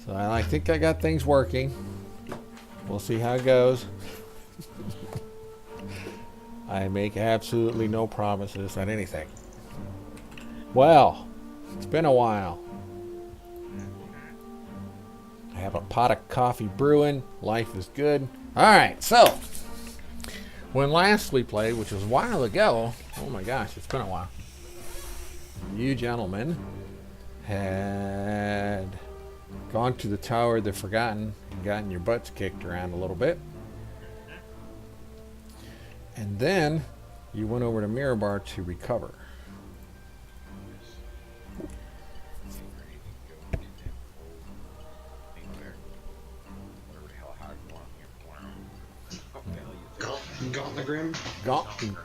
So I think I got things working. We'll see how it goes. I make absolutely no promises on anything. Well, it's been a while. I have a pot of coffee brewing. Life is good. Alright, so when last we played, which was a while ago, oh my gosh, it's been a while. You gentlemen had gone to the Tower of the Forgotten and gotten your butts kicked around a little bit. And then you went over to Mirabar to recover.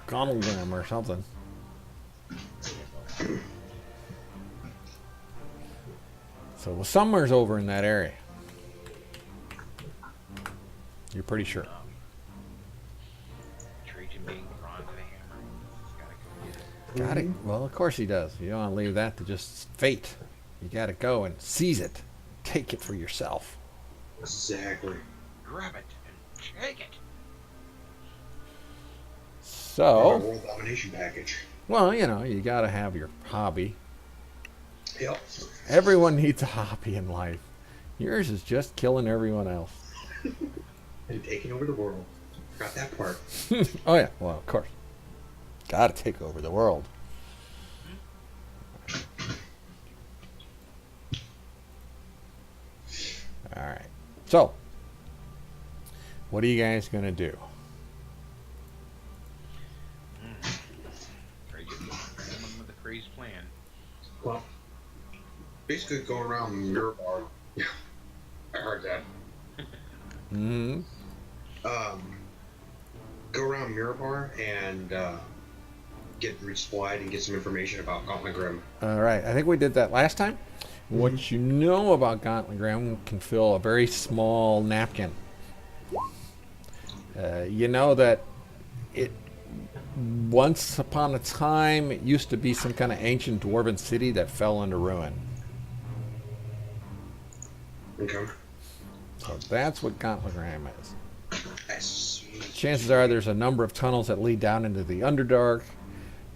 Gauntlegrim or something. So somewhere's over in that area. You're pretty sure. Trageon being drawn to the hammer. Got it. Well, of course he does. You don't want to leave that to just fate. You got to go and seize it. Take it for yourself. Exactly. Grab it and take it. So, World domination package. well, you know, you got to have your hobby. Yep. Everyone needs a hobby in life. Yours is just killing everyone else. And taking over the world. Got that part. Oh yeah, well, of course. Got to take over the world. All right. So, what are you guys going to do? Someone with a crazy plan. Well, basically go around Mirabar. Yeah, I heard that. Mm-hmm. Go around Mirabar and get resupplied and get some information about Gauntlegrim. All right. I think we did that last time. What you know about Gauntlegrim can fill a very small napkin. You know that it once upon a time it used to be some kind of ancient dwarven city that fell into ruin. Okay. So that's what Gauntlegrim is. Yes. Chances are there's a number of tunnels that lead down into the Underdark.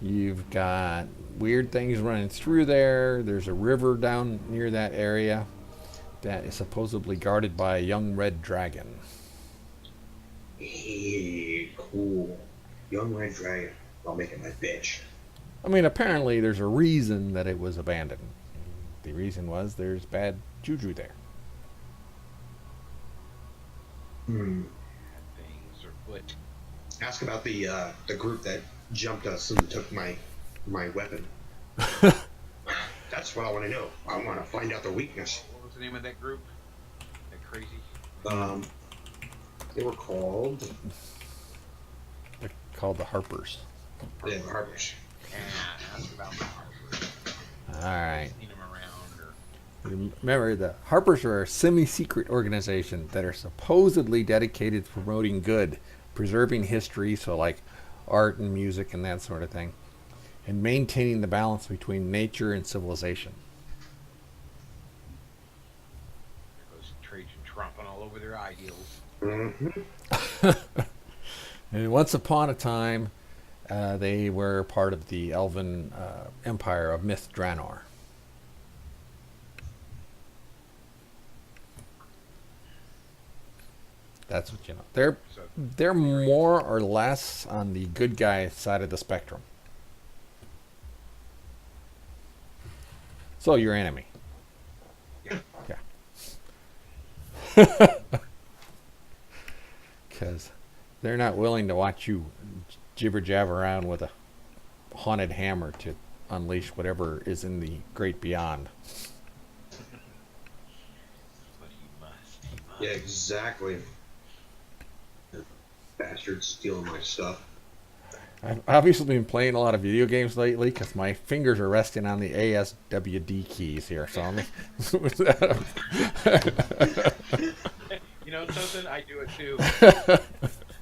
You've got weird things running through there. There's a river down near that area that is supposedly guarded by a young red dragon. Hey, cool. Young red dragon. I'll make it my bitch. I mean, apparently there's a reason that it was abandoned. The reason was there's bad juju there. Hmm. Things are foot. Ask about the group that jumped us and took my weapon. That's what I want to know. I want to find out their weakness. What was the name of that group? That crazy. They were called They're called the Harpers. the Harpers. Yeah, ask about the Harper. All right. Seen them around or Remember, the Harpers are a semi-secret organization that are supposedly dedicated to promoting good, preserving history, so like art and music and that sort of thing, and maintaining the balance between nature and civilization. there goes Trajan tromping all over their ideals. Mm-hmm. And once upon a time, they were part of the elven empire of Myth Draenor. That's what you know. So They're more or less on the good guy side of the spectrum. So your enemy. yeah. Yeah. Because they're not willing to watch you jibber jabber around with a haunted hammer to unleash whatever is in the great beyond. But he must. Yeah, exactly. Bastards stealing my stuff. I've obviously been playing a lot of video games lately because my fingers are resting on the ASWD keys here. So I'm You know something? I do it too.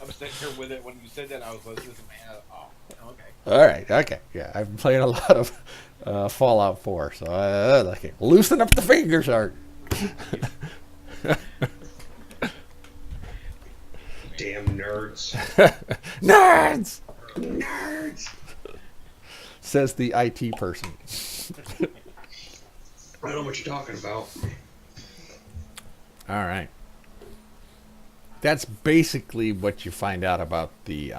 I'm sitting here with it. When you said that, I was like, "This man, oh, okay." all right. Okay. Yeah, I've been playing a lot of Fallout 4, so like loosen up the fingers, Art. Damn nerds. Nerds! Nerds! Says the IT person. I don't know what you're talking about. All right. That's basically what you find out about the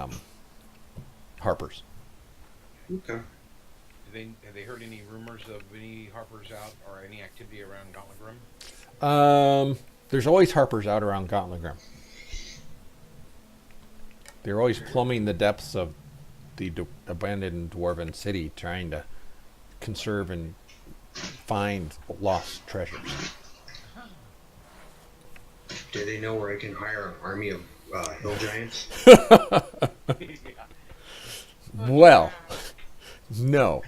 Harpers. Okay. Have they heard any rumors of any Harpers out or any activity around Gauntlet Grim? There's always Harpers out around Gauntlet Grim. They're always plumbing the depths of the abandoned dwarven city, trying to conserve and find lost treasures. Do they know where I can hire an army of hill giants? Well, no.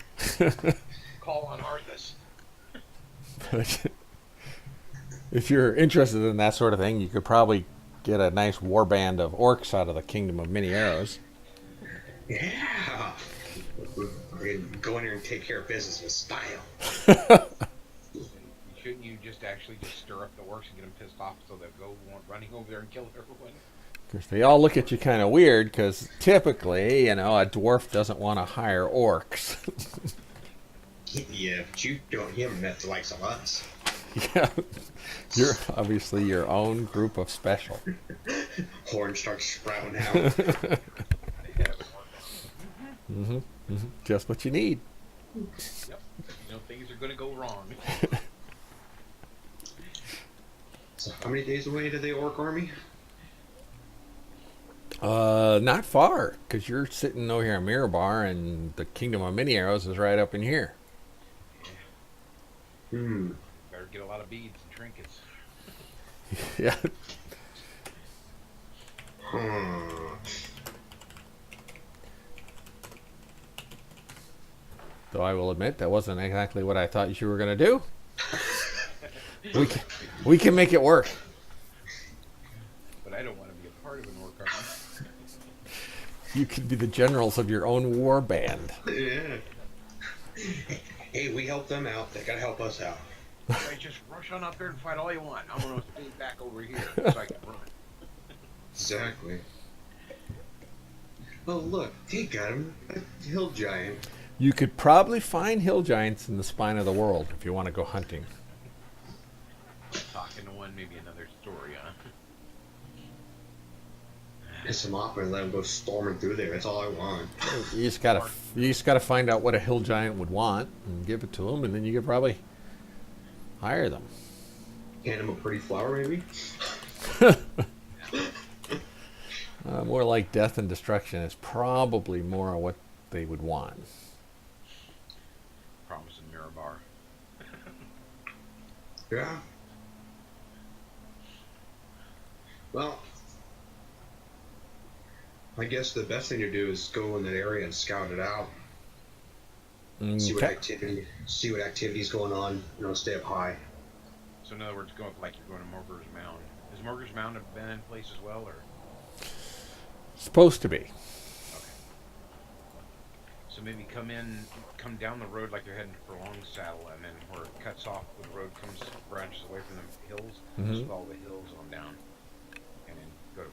Call on Arthas. But if you're interested in that sort of thing, you could probably get a nice warband of orcs out of the Kingdom of Many Arrows. Yeah! We can go in here and take care of business with style. Shouldn't you just actually just stir up the orcs and get them pissed off so they'll go running over there and kill everyone? Because they all look at you kind of weird, because typically, a dwarf doesn't want to hire orcs. Yeah, but you haven't met the likes of us. Yeah. You're obviously your own group of special. Horn starts sprouting out. Mm-hmm. Just what you need. Yep. Things are going to go wrong. So how many days away to the orc army? Not far, because you're sitting over here in Mirabar, and the Kingdom of Many Arrows is right up in here. Better get a lot of beads and trinkets. Yeah. Though I will admit, that wasn't exactly what I thought you were going to do. We can make it work. But I don't want to be a part of an orc army. You could be the generals of your own war band. Yeah. Hey, we help them out. They gotta help us out. Hey, just rush on up there and fight all you want. I'm going to stay back over here so I can run. Exactly. Oh, look. He got him. A hill giant. You could probably find hill giants in the spine of the world if you want to go hunting. Talking to one, maybe another story, huh? Piss him off and let him go storming through there. That's all I want. You just gotta find out what a hill giant would want and give it to him, and then you could probably hire them. Hand him a pretty flower, maybe? More like death and destruction is probably more what they would want. Promising Mirabar. Yeah. Well, I guess the best thing to do is go in that area and scout it out. See what activity's going on. Stay up high. So in other words, go up like you're going to Morger's Mound. Is Morger's Mound a been place as well, or? Supposed to be. Okay. So maybe come down the road like you're heading for Long Saddle, and then where it cuts off, where the road branches away from the hills, just follow the hills on down, and then go to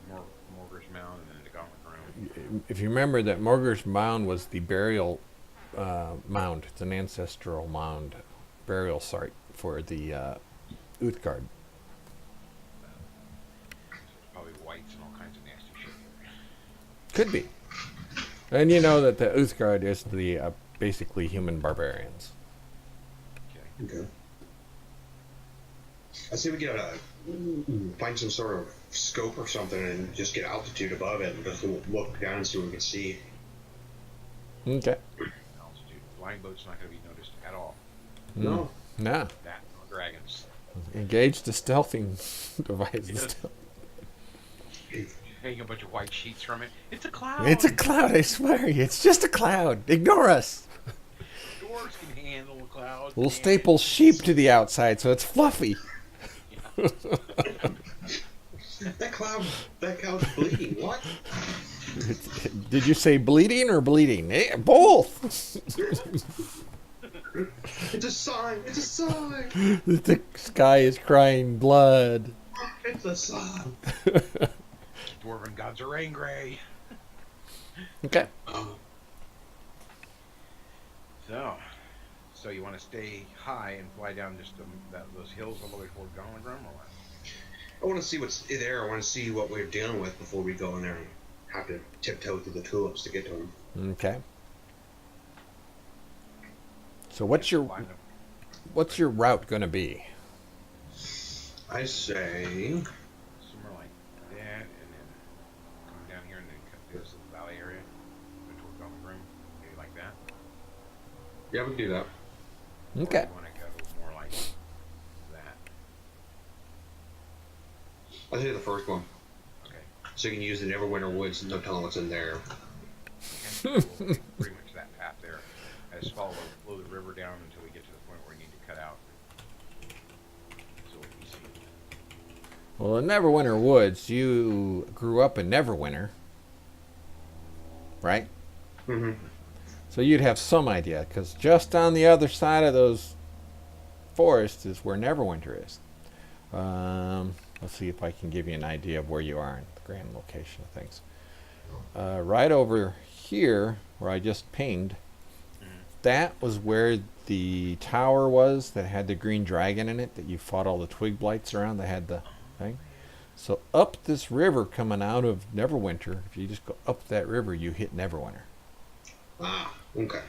Morger's Mound, and then to Gauntlet Ground. If you remember that Morger's Mound was the burial mound. It's an ancestral mound, burial site for the Uthgard. Probably whites and all kinds of nasty shit here. Could be. And you know that the Uthgard is the basically human barbarians. Okay. I say we get find some sort of scope or something and just get altitude above it and just look down and see what we can see. Okay. Altitude. Flying boat's not going to be noticed at all. No. Nah. That or dragons. Engage the stealthing device. Yes. Hang a bunch of white sheets from it. It's a cloud. It's a cloud, I swear. It's just a cloud. Ignore us. Dwarves can handle a cloud. We'll staple sheep to the outside so it's fluffy. Yeah. That cloud's bleeding. What? Did you say bleeding or bleeding? Both. It's a sign. It's a sign. The sky is crying blood. It's a sign. Dwarven gods are angry. Okay. So you want to stay high and fly down just those hills all the way toward Gallagrim, or what? I want to see what's there. I want to see what we're dealing with before we go in there and have to tiptoe through the tulips to get to them. Okay. So what's your route going to be? I say Somewhere like that, and then come down here and then cut through this little valley area, go toward Gallagrim, maybe like that. yeah, we can do that. Okay. Or you want to go more like that? I'll say the first one. Okay. So you can use the Neverwinter Woods and no telling what's in there. And we'll take pretty much that path there. I just flow the river down until we get to the point where we need to cut out. So we see. Well, in Neverwinter Woods, you grew up in Neverwinter, right? Mm-hmm. So you'd have some idea, because just on the other side of those forests is where Neverwinter is. Let's see if I can give you an idea of where you are in the grand location of things. Right over here, where I just pinged, that was where the tower was that had the green dragon in it that you fought all the twig blights around that had the thing. So up this river coming out of Neverwinter, if you just go up that river, you hit Neverwinter. Ah, okay.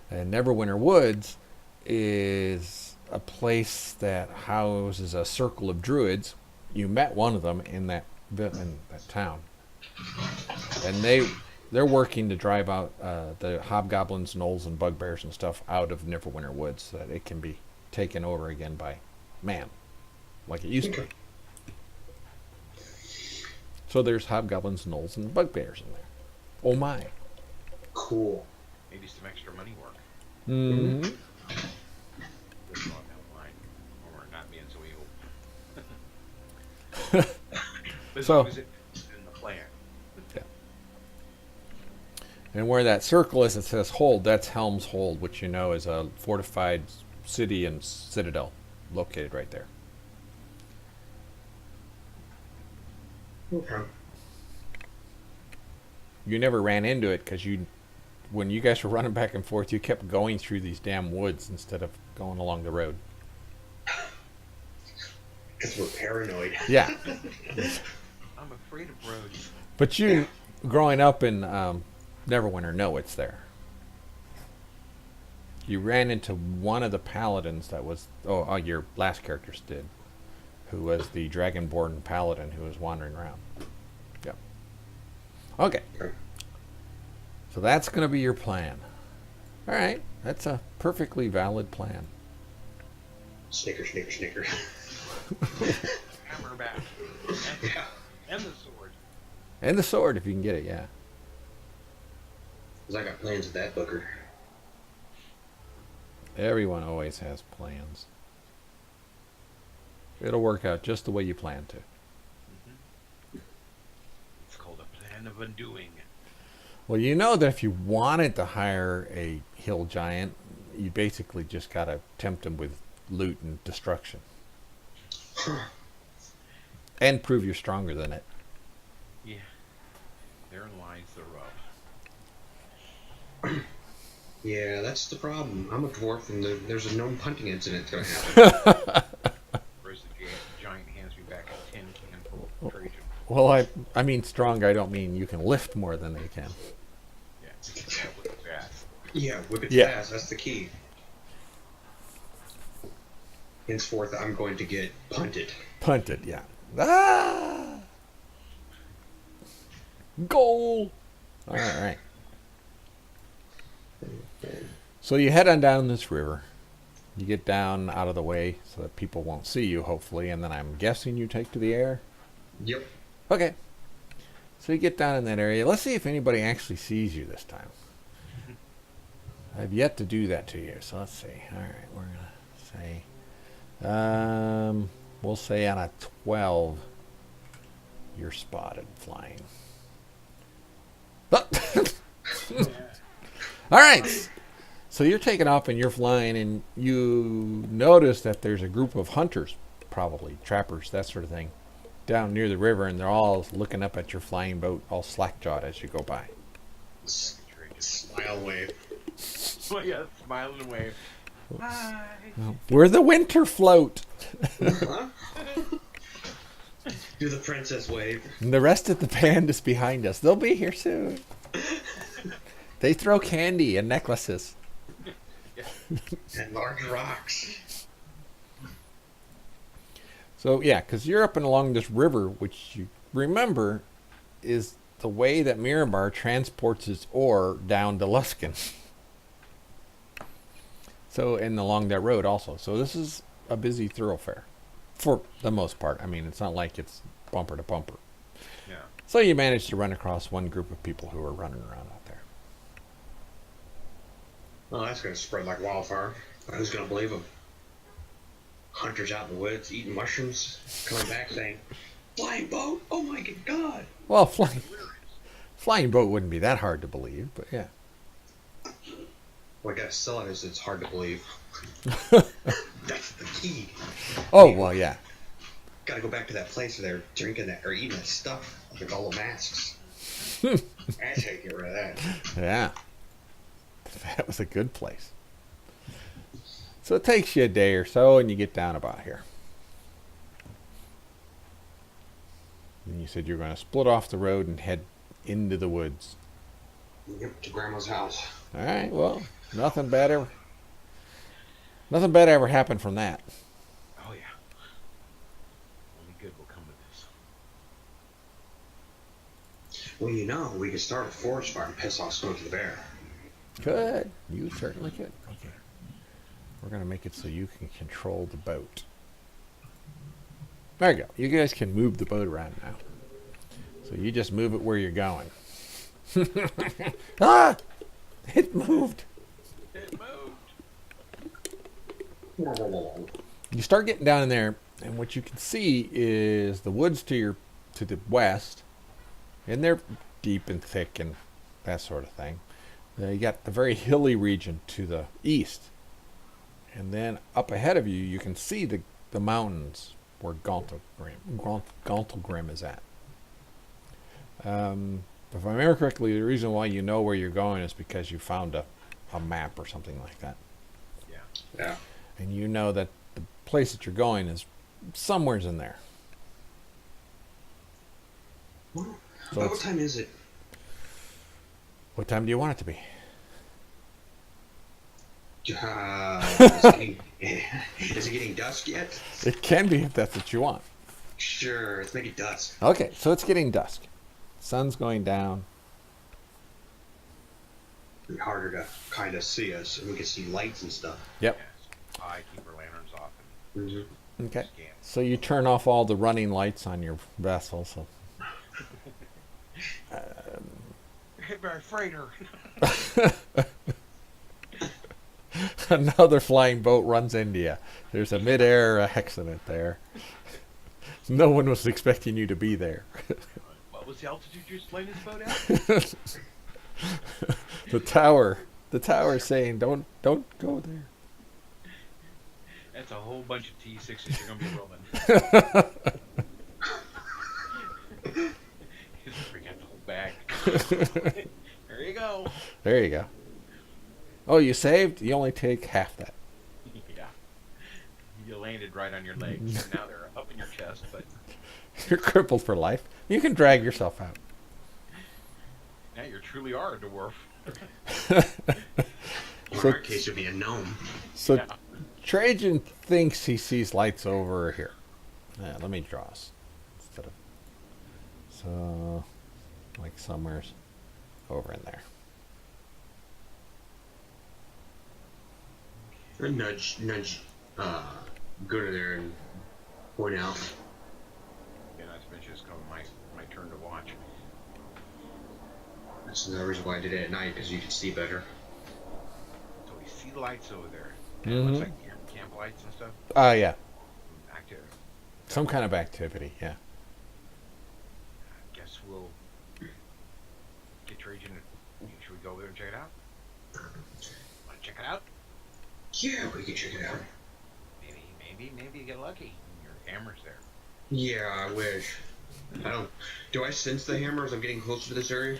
And Neverwinter Woods is a place that houses a circle of druids. You met one of them in that town, and they're working to drive out the hobgoblins, gnolls, and bugbears and stuff out of Neverwinter Woods so that it can be taken over again by man, like it used to be. So there's hobgoblins, gnolls, and bugbears in there. Oh my! Cool. Maybe some extra money work. Mm-hmm. This one down the line. Or we're not being so evil. But as So- long as it's in the plan. And where that circle is, it says Hold. That's Helm's Hold, which you know is a fortified city and citadel located right there. Okay. You never ran into it because when you guys were running back and forth, you kept going through these damn woods instead of going along the road. Because we're paranoid. Yeah. I'm afraid of roads. But you, growing up in Neverwinter, know it's there. You ran into one of the paladins that was... Oh, your last characters did. Who was the Dragonborn paladin who was wandering around. Yep. Okay. Okay. So that's going to be your plan. All right. That's a perfectly valid plan. Snicker, snicker, snicker. Hammer back. Yeah. And the sword. And the sword, if you can get it, yeah. Because I got plans with that booker. Everyone always has plans. It'll work out just the way you plan to. It's called a plan of undoing. Well, you know that if you wanted to hire a hill giant, you basically just got to tempt him with loot and destruction. And prove you're stronger than it. Yeah. Therein lies the rub. Yeah, that's the problem. I'm a dwarf, and there's a known punting incident going to happen. Whereas the giant hands me back a tin can full of Trageon. Well, I mean strong, I don't mean you can lift more than they can. Yeah. That was fast. Yeah, whip it Yeah. fast. That's the key. Henceforth, I'm going to get punted. Punted, yeah. Ah! Goal! All right. So you head on down this river. You get down out of the way so that people won't see you, hopefully, and then I'm guessing you take to the air. Yep. Okay. So you get down in that area. Let's see if anybody actually sees you this time. I've yet to do that to you, so let's see. All right, we're going to say... we'll say on a 12, you're spotted flying. Ah! All right. So So you're taking off and you're flying, and you notice that there's a group of hunters, probably trappers, that sort of thing, down near the river, and they're all looking up at your flying boat, all slack-jawed as you go by. Smile wave. Well, yeah, smile and wave. Hi. We're the winter float. Huh? Do the princess wave. And the rest of the band is behind us. They'll be here soon. They throw candy and necklaces. And large rocks. So, yeah, because you're up and along this river, which you remember is the way that Mirabar transports its ore down to Luskin. So, and along that road also. So this is a busy thoroughfare for the most part. I mean, it's not like it's bumper to bumper. Yeah. So you managed to run across one group of people who were running around out there. Well, that's going to spread like wildfire. Who's going to believe them? Hunters out in the woods eating mushrooms, coming back saying, "Flying boat? Oh my God!" Well, flying boat wouldn't be that hard to believe, but yeah. What I gotta sell it is it's hard to believe. That's the key. Oh, well, yeah. Gotta go back to that place where they're drinking that or eating that stuff with all the masks. That's how you get rid of that. Yeah. That was a good place. So it takes you a day or so, and you get down about here. And you said you're going to split off the road and head into the woods. Yep, to Grandma's house. All right, well, nothing bad ever happened from that. Oh, yeah. Only good will come of this. Well, you know, we could start a forest fire and piss off Smokey the Bear. Could. You certainly could. Okay. We're going to make it so you can control the boat. There you go. You guys can move the boat around now. So you just move it where you're going. Ah! It moved. It moved. You start getting down in there, and what you can see is the woods to the west, and they're deep and thick and that sort of thing. You got the very hilly region to the east, and then up ahead of you, you can see the mountains where Gauntlgrim is at. If I remember correctly, the reason why you know where you're going is because you found a map or something like that. Yeah. Yeah. And you know that the place that you're going is somewhere's in there. Well, So what time is it? what time do you want it to be? Is it getting dusk yet? It can be if that's what you want. Sure, let's make it dusk. Okay, so it's getting dusk. Sun's going down. It'd be harder to kind of see us, and we can see lights and stuff. Yep. Yeah, so I keep our lanterns off and Mm-hmm. Okay. scan. So you turn off all the running lights on your vessel. So Hit by a freighter. another flying boat runs into you. There's a mid-air accident there. No one was expecting you to be there. What was the altitude you explained this boat at? The tower is saying, don't go there. That's a whole bunch of T6s you're gonna be rolling. Just bring out the whole bag. There you go. There you go. Oh, you saved? You only take half that. Yeah. You landed right on your legs. Now they're up in your chest, but You're crippled for life. You can drag yourself out. now you truly are a dwarf. Or in our case, it'd be a gnome. So Yeah. Trajan thinks he sees lights over here. Yeah, let me draw us instead of so like somewhere's over in there. I nudge, Gunnar there and point out. Yeah, not to mention it's coming my turn to watch. That's another reason why I did it at night, because you can see better. So we see lights over there. And it looks like camp lights and stuff. Yeah. Active. Some kind of activity, yeah. I guess we'll get Trajan. Should we go over there and check it out? Want to check it out? Yeah, we can check it out. Maybe you get lucky. Your hammer's there. Yeah, I wish. I don't. Do I sense the hammer as I'm getting closer to this area?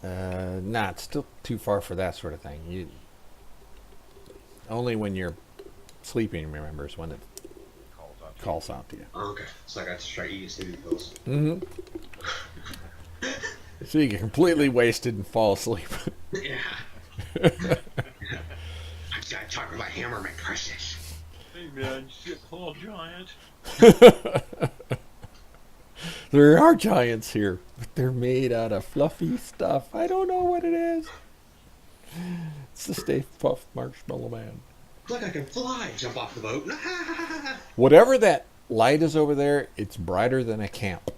Nah, it's still too far for that sort of thing. You only when you're sleeping, remember, is when it calls out to you. Oh, okay, so I got to try eating sleeping pills. Mm-hmm. So you get completely wasted and fall asleep. Yeah. I gotta talk about hammer, my precious. Hey man, you see a claw giant? There are giants here, but they're made out of fluffy stuff. I don't know what it is. It's the Stay Puft Marshmallow Man. Look, I can fly! Jump off the boat. Whatever that light is over there, it's brighter than a camp.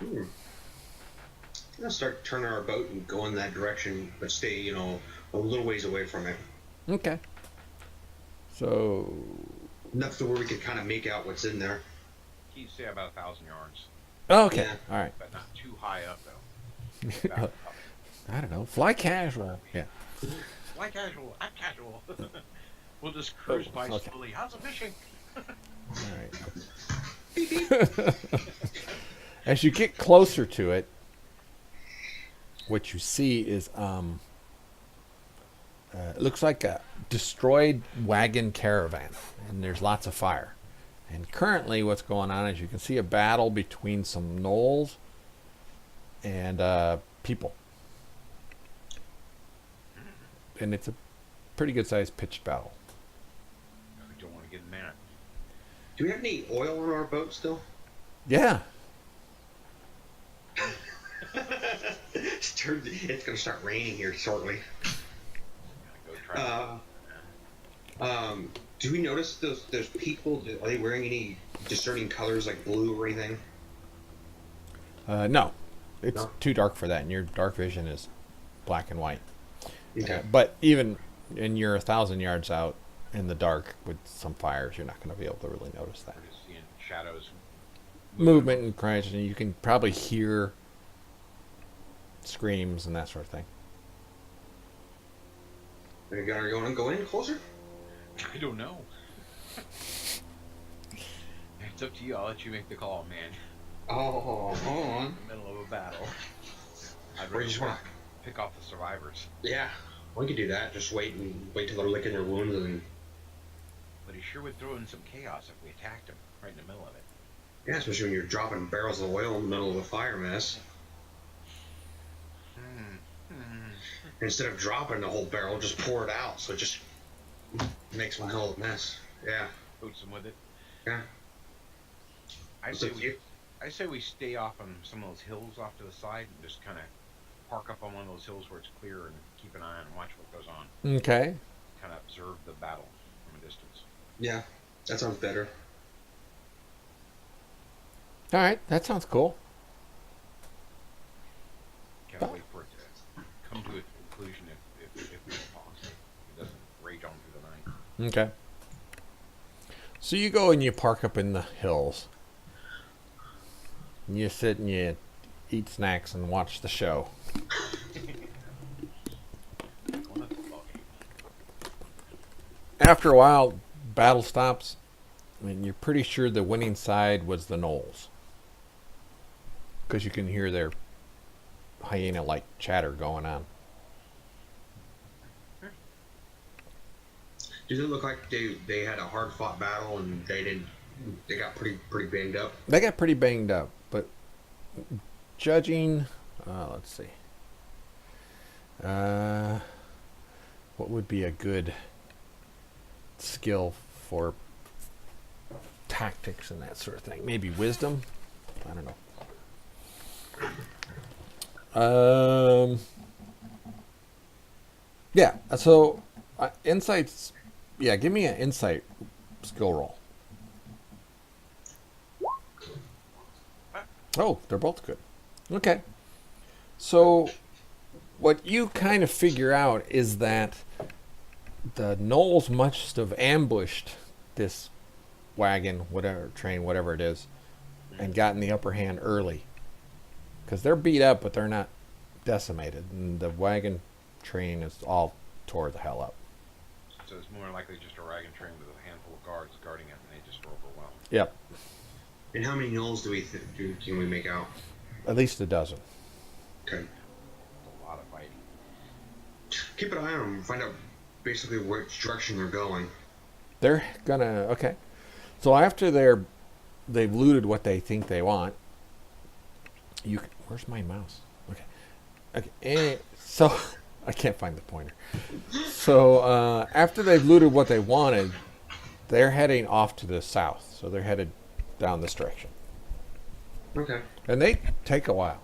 I'm gonna start turning our boat and go in that direction, but stay, a little ways away from it. Okay. So... Enough to where we can kind of make out what's in there. You say about 1,000 yards. Oh, okay. Yeah. All right. But not too high up, though. About up. I don't know. Fly casual. Yeah. Fly casual. I'm casual. We'll just cruise by okay. slowly. How's the fishing? All right. As you get closer to it, what you see is it looks like a destroyed wagon caravan, and there's lots of fire. And currently what's going on is you can see a battle between some gnolls and people. And it's a pretty good sized pitched battle. We don't want to get in that. Do we have any oil on our boat still? Yeah. It's gonna start raining here shortly. Go try Do we notice those people? Are they wearing any discerning colors like blue or anything? No. It's No? too dark for that, and your dark vision is black and white. Okay. But even when you're 1,000 yards out in the dark with some fires, you're not going to be able to really notice that. We're just seeing shadows. Movement and crash, and you can probably hear screams and that sort of thing. Are you gonna go in closer? I don't know. It's up to you. I'll let you make the call, man. Oh, hold on. In the middle of a battle. I'd Or you rather just wanna? pick off the survivors. Yeah, we could do that. Just wait till they're licking their wounds and. But he sure would throw in some chaos if we attacked him right in the middle of it. Yeah, especially when you're dropping barrels of oil in the middle of a fire mess. Instead of dropping the whole barrel, just pour it out, so it just makes one hell of a mess. Yeah. Boots him with it. Yeah. I say we stay off on some of those hills off to the side and just kind of park up on one of those hills where it's clear and keep an eye on and watch what goes on. Okay. Kind of observe the battle from a distance. Yeah, that sounds better. All right. That sounds cool. Can't wait for it to come to a conclusion if possible. It doesn't rage on through the night. Okay. So you go and you park up in the hills. And you sit and you eat snacks and watch the show. After a while, battle stops, and you're pretty sure the winning side was the gnolls. Because you can hear their hyena-like chatter going on. Does it look like they had a hard-fought battle and they got pretty banged up? They got pretty banged up, but judging, let's see. What would be a good skill for tactics and that sort of thing? Maybe wisdom? I don't know. Yeah, so insights, yeah, give me an insight skill roll. Oh, they're both good. Okay. So what you kind of figure out is that the gnolls must have ambushed this wagon, whatever, train, whatever it is, and gotten the upper hand early. Because they're beat up, but they're not decimated. And the wagon train is all tore the hell up. So so it's more likely just a wagon train with a handful of guards guarding it, and they just are overwhelmed. Yep. And how many gnolls can we make out? At least a dozen. Okay. A lot of fighting. Keep an eye on them. Find out basically which direction they're going. They're gonna okay. So after they've looted what they think they want. Where's my mouse? Okay. Okay. And so I can't find the pointer. So after they've looted what they wanted, they're heading off to the south. So they're headed down this direction. Okay. And they take a while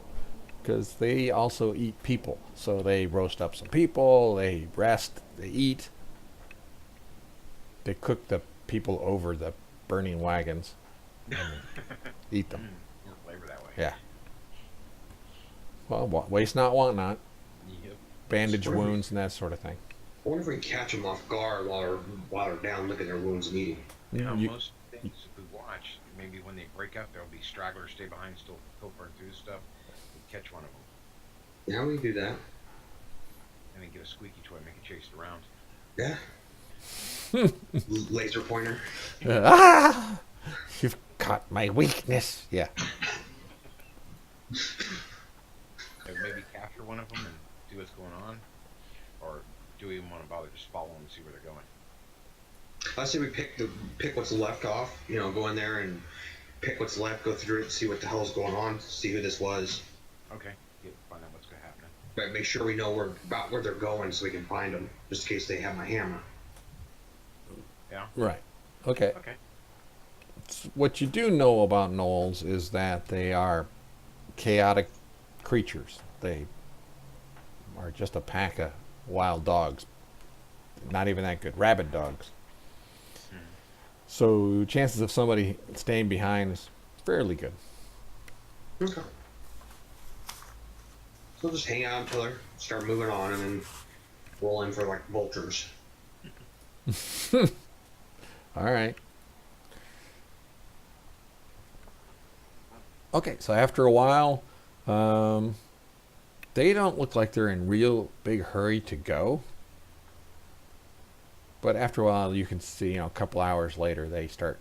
because they also eat people. So they roast up some people, they rest, they eat. They cook the people over the burning wagons and eat them. More flavor that way. Yeah. Well, waste not, want not. Yep. Bandage wounds and that sort of thing. I wonder if we can catch them off guard while they're down looking at their wounds and eating. Yeah, most things, if we watch, maybe when they break up, there'll be stragglers stay behind, still filtering through stuff. We catch one of them. Yeah, we can do that. And then get a squeaky toy, make it chase it around. Yeah. Laser pointer. You've caught my weakness. Yeah. And maybe capture one of them and see what's going on, or do we even want to bother just follow them and see where they're going? I say we pick what's left off. Go in there and pick what's left, go through it, see what the hell's going on, see who this was. Okay. Yeah, find out what's going to happen. But make sure we know about where they're going so we can find them, just in case they have my hammer. Yeah. Right. Okay. Okay. What you do know about gnolls is that they are chaotic creatures. They are just a pack of wild dogs. Not even that good. Rabid dogs. So chances of somebody staying behind is fairly good. Okay. So we'll just hang out until they start moving on and then roll in for like vultures. All right. Okay, so after a while, they don't look like they're in real big hurry to go. But after a while, you can see, a couple hours later, they start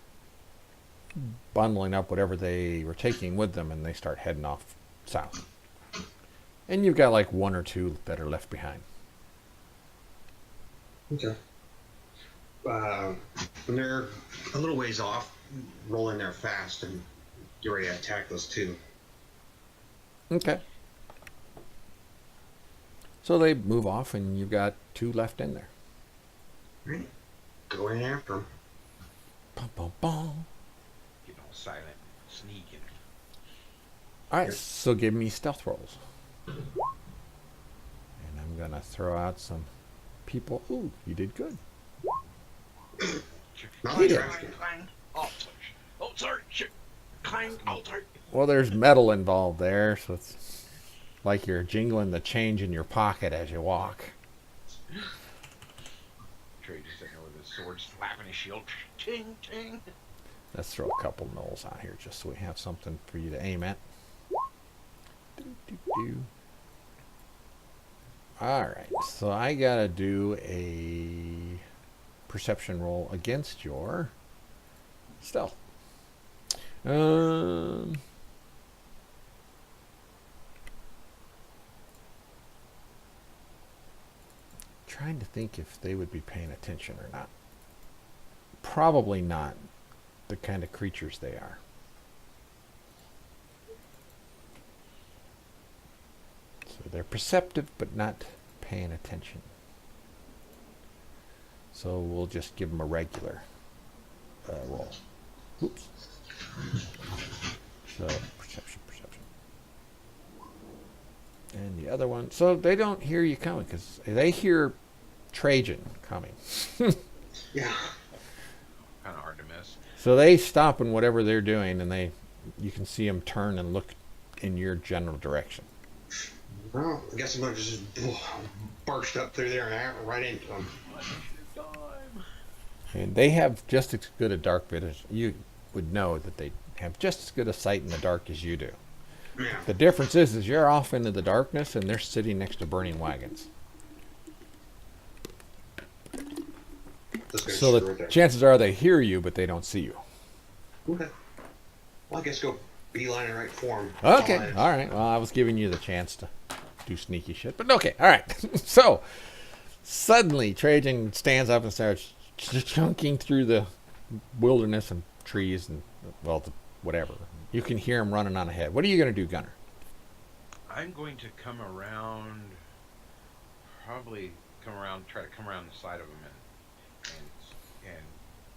bundling up whatever they were taking with them, and they start heading off south. And you've got like one or two that are left behind. Okay. When they're a little ways off, roll in there fast and get ready to attack those two. Okay. So they move off, and you've got two left in there. Right. Go in after them. Bum, bum, bum. Getting all silent, sneaking. All right, so give me stealth rolls. And I'm going to throw out some people. Ooh, you did good. Not like Yeah. Trageon. Clang. Oh, sorry. Shit. Clang. Oh, sorry. Well, there's metal involved there, so it's like you're jingling the change in your pocket as you walk. Trageon sitting there with his sword slapping his shield. Ting, ting. Let's throw a couple gnolls out here just so we have something for you to aim at. Alright, so I gotta do a perception roll against your stealth. Trying to think if they would be paying attention or not. Probably not, the kind of creatures they are. So they're perceptive but not paying attention. So we'll just give them a regular roll. Oops. So perception. And the other one, so they don't hear you coming because they hear Trageon coming. Yeah. Kind of hard to miss. So they stop in whatever they're doing, and you can see them turn and look in your general direction. Well, I guess I'm going to just burst up through there and right into them. And they have just as good a dark vision. You would know that they have just as good a sight in the dark as you do. Yeah. The difference is you're off into the darkness, and they're sitting next to burning wagons. That's gonna So screw the it there. chances are they hear you, but they don't see you. Okay. Well, I guess go beeline it right for him. Okay, Fine. all right. Well, I was giving you the chance to do sneaky shit, but okay, all right. So suddenly, Trajan stands up and starts chunking through the wilderness and trees and whatever. You can hear him running on ahead. What are you going to do, Gunnar? I'm going to come around, probably try to come around the side of him and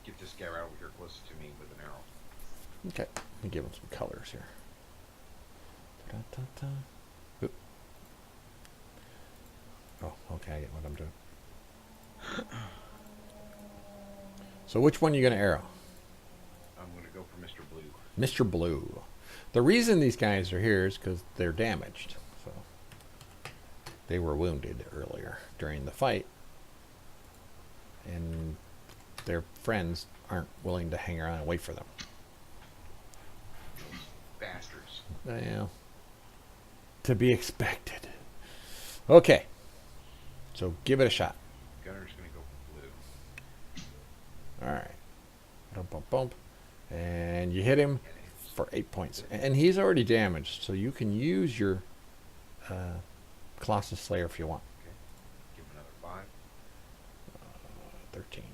get this guy right over here close to me with an arrow. Okay, let me give him some colors here. Da-da-da. Oop. Oh, okay, I get what I'm doing. So which one are you going to arrow? I'm going to go for Mr. Blue. Mr. Blue. The reason these guys are here is because they're damaged. So they were wounded earlier during the fight, and their friends aren't willing to hang around and wait for them. Bastards. Well, to be expected. Okay, so give it a shot. Gunner's going to go for Blue. All right. Bump, bump, bump. And you hit him for 8 points. And he's already damaged, so you can use your Colossus Slayer if you want. Okay. Give him another 5. 13.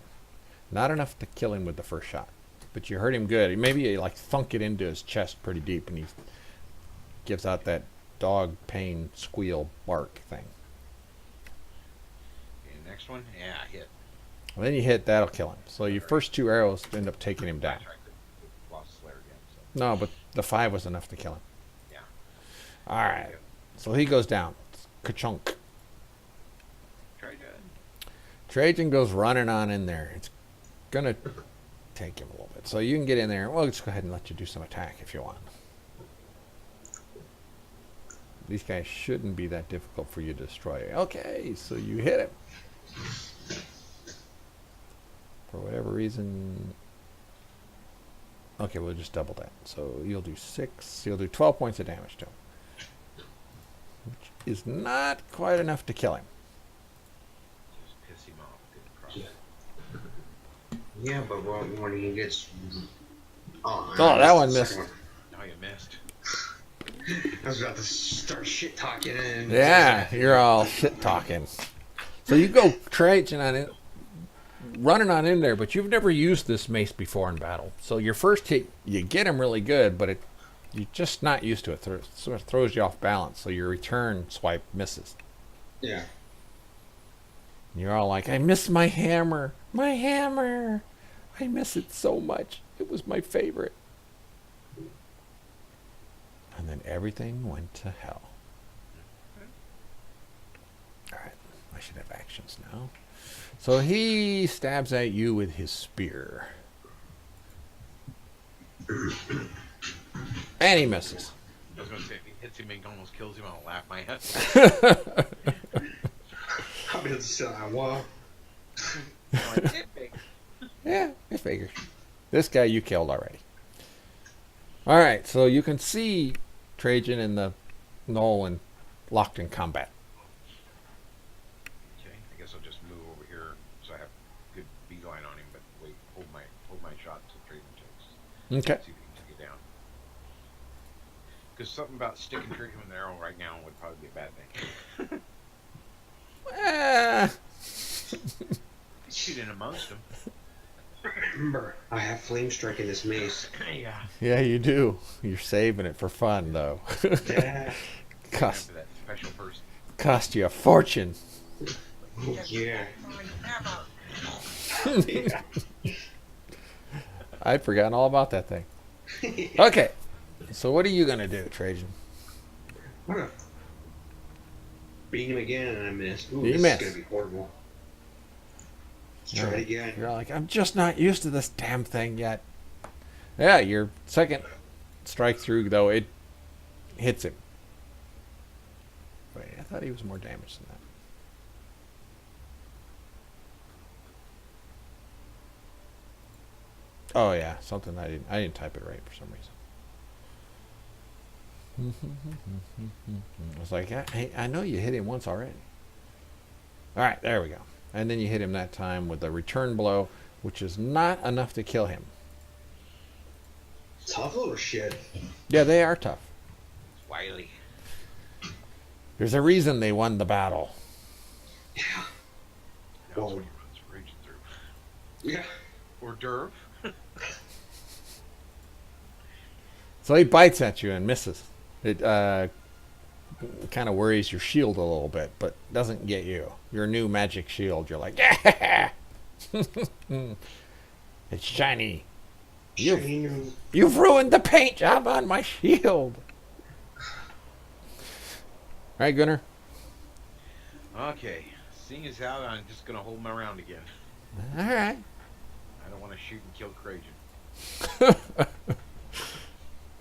Not enough to kill him with the first shot, but you hurt him good. Maybe you like thunk it into his chest pretty deep, and he gives out that dog pain squeal bark thing. Okay, next one. Yeah, hit. Well, then you hit, that'll kill him. So your first 2 arrows end up taking him down. I tried to lost Slayer again. So. No, but the 5 was enough to kill him. Yeah. All right. So he goes down. Ka-chunk. Trageon. Trajan goes running on in there. It's going to take him a little bit. So you can get in there. Well, let's go ahead and let you do some attack if you want. These guys shouldn't be that difficult for you to destroy. Okay, so you hit him. For whatever reason. Okay, we'll just double that. So you'll do 6. You'll do 12 points of damage to him. Which is not quite enough to kill him. Just piss him off. Good cross. Yeah, but when he gets... Oh, That one missed. Oh, you missed. I was about to start shit talking and... Yeah, you're all shit talking. So you go Trajan on it, running on in there, but you've never used this mace before in battle. So your first hit, you get him really good, but you're just not used to it. It sort of throws you off balance, so your return swipe misses. Yeah. You're all like, I miss my hammer. My hammer. I miss it so much. It was my favorite. And then everything went to hell. All right. I should have actions now. So he stabs at you with his spear. And he misses. I was going to say, if he hits him and almost kills him, I'll laugh my ass. I'll be able to sit on a wall. Yeah, I figured. This guy you killed already. All right, so you can see Trajan and the Nolan locked in combat. Okay, I guess I'll just move over here so I have good beeline on him, but wait, hold my shot till Trajan takes. Okay. See if he can take it down. Because something about sticking Trajan with an arrow right now would probably be a bad thing. Shoot in amongst them. Remember, I have flame strike in this mace. Yeah. Yeah, you do. You're saving it for fun, though. Yeah. cost, That special person. cost you a fortune. Yeah. Yeah. I'd forgotten all about that thing. Okay, so what are you going to do, Trajan? I'm gonna beat him again and I missed. Ooh, You this missed. is gonna be horrible. Let's try it again. You're like, I'm just not used to this damn thing yet. Yeah, your second strike through, though, it hits him. Wait, I thought he was more damaged than that. Oh yeah, something I didn't type it right for some reason. I was like, I know you hit him once already. All right, there we go. And then you hit him that time with a return blow, which is not enough to kill him. Tough little shit. Yeah, they are tough. It's wily. There's a reason they won the battle. Yeah. That's Well- what he runs raging through. Yeah. Or Derv. So he bites at you and misses. It kind of worries your shield a little bit, but doesn't get you. Your new magic shield, you're like, yeah! It's shiny. Shiny new. You've ruined the paint job on my shield. All right, Gunnar. Okay. Seeing as how, I'm just gonna hold my round again. All right. I don't want to shoot and kill Trageon.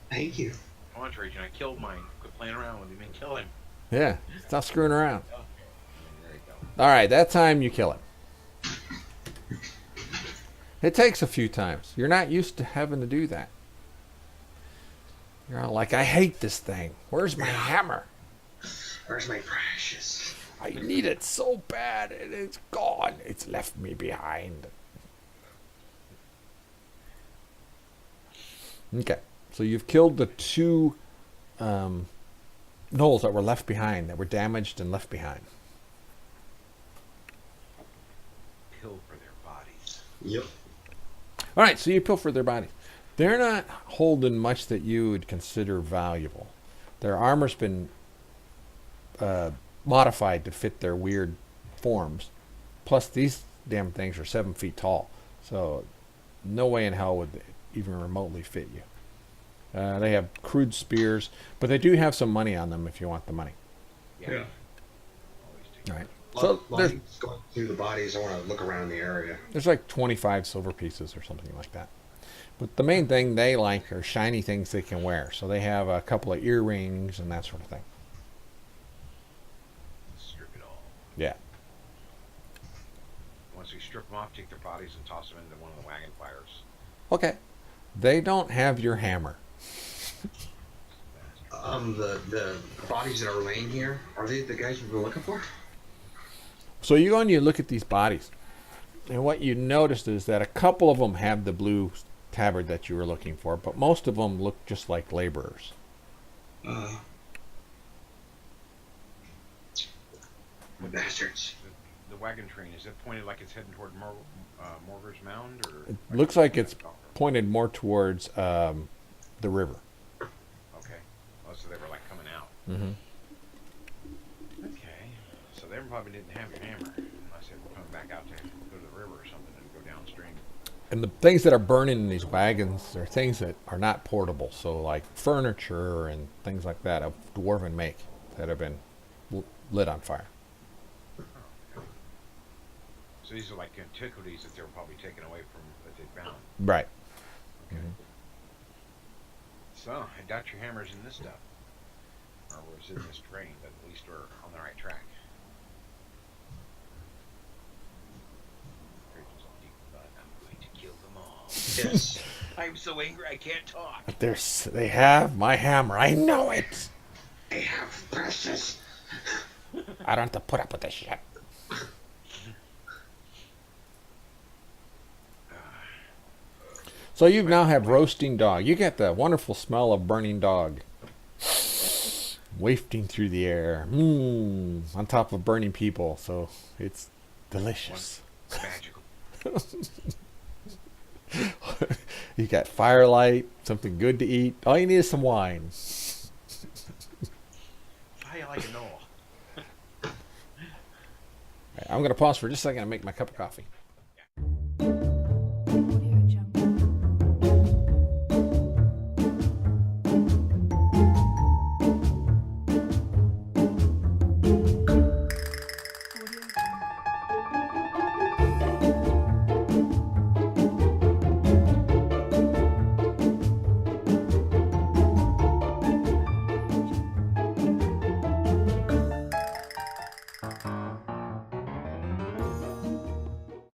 Thank you. Come on, Trageon. I killed mine. Quit playing around with him and kill him. Yeah, stop screwing around. Okay. There you go. All right, that time you kill him. It takes a few times. You're not used to having to do that. You're all like, I hate this thing. Where's my hammer? Where's my precious? I need it so bad and it's gone. It's left me behind. Okay, so you've killed the two gnolls that were left behind, that were damaged and left behind. Pilfer their bodies. Yep. All right, so you pilfer their bodies. They're not holding much that you would consider valuable. Their armor's been modified to fit their weird forms. Plus, these damn things are 7 feet tall. So, no way in hell would they even remotely fit you. They have crude spears, but they do have some money on them if you want the money. Yeah. Yeah. Always take All right. So So, while he's going through the bodies, I want to look around the area. there's like 25 silver pieces or something like that. But the main thing they like are shiny things they can wear. So, they have a couple of earrings and that sort of thing. Strip it all. Yeah. Once we strip them off, take their bodies and toss them into one of the wagon fires. Okay. They don't have your hammer. The bodies that are laying here, are they the guys we've been looking for? So you go and you look at these bodies. And what you noticed is that a couple of them have the blue tabard that you were looking for, but most of them look just like laborers. The bastards. The wagon train, is it pointed like it's heading toward Morgar's Mound? Or It looks like it's pointed more towards the river. Okay. Oh, so they were like coming out. Mm-hmm. Okay. So they probably didn't have your hammer. Unless they were coming back out to go to the river or something and go downstream. And the things that are burning in these wagons are things that are not portable. So like furniture and things like that of dwarven make that have been lit on fire. So these are like antiquities that they were probably taken away from that they found. Right. Okay. So I doubt your hammer's in this stuff, or was in this train, but at least we're on the right track. Trajan's all deep in thought. I'm going to kill them all. Yes. I'm so angry I can't talk. But they have my hammer. I know it. They have precious. I don't have to put up with this shit. So you now have roasting dog. You get the wonderful smell of burning dog wafting through the air, on top of burning people. So it's delicious. Magical. You got firelight, something good to eat. All you need is some wine. How you like it all? Right, I'm going to pause for just a second and make my cup of coffee.